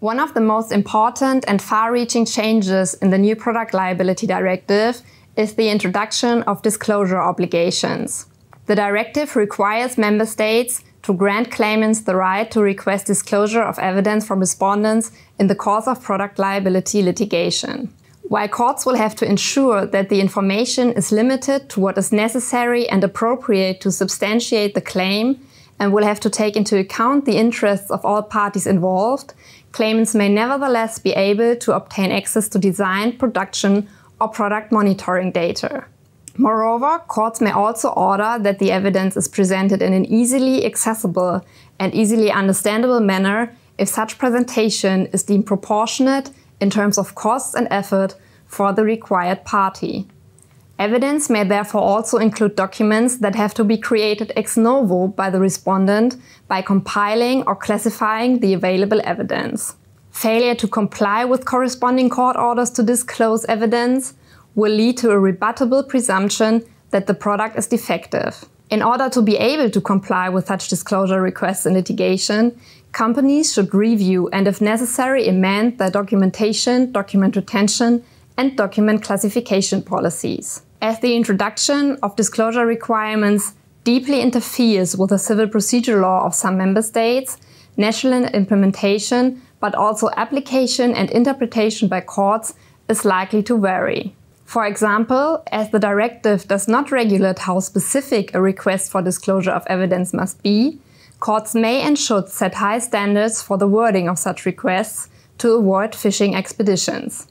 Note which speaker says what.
Speaker 1: One of the most important and far-reaching changes in the new Product Liability Directive is the introduction of disclosure obligations. The directive requires member states to grant claimants the right to request disclosure of evidence from respondents in the course of product liability litigation. While courts will have to ensure that the information is limited to what is necessary and appropriate to substantiate the claim, and will have to take into account the interests of all parties involved, claimants may nevertheless be able to obtain access to design, production, or product monitoring data. Moreover, courts may also order that the evidence is presented in an easily accessible and easily understandable manner if such presentation is deemed proportionate in terms of costs and effort for the required party. Evidence may therefore also include documents that have to be created ex novo by the respondent by compiling or classifying the available evidence. Failure to comply with corresponding court orders to disclose evidence will lead to a rebuttable presumption that the product is defective. In order to be able to comply with such disclosure requests in litigation, companies should review and, if necessary, amend their documentation, document retention, and document classification policies. As the introduction of disclosure requirements deeply interferes with the civil procedure law of some member states, national implementation, but also application and interpretation by courts is likely to vary. For example, as the directive does not regulate how specific a request for disclosure of evidence must be, courts may and should set high standards for the wording of such requests to avoid fishing expeditions.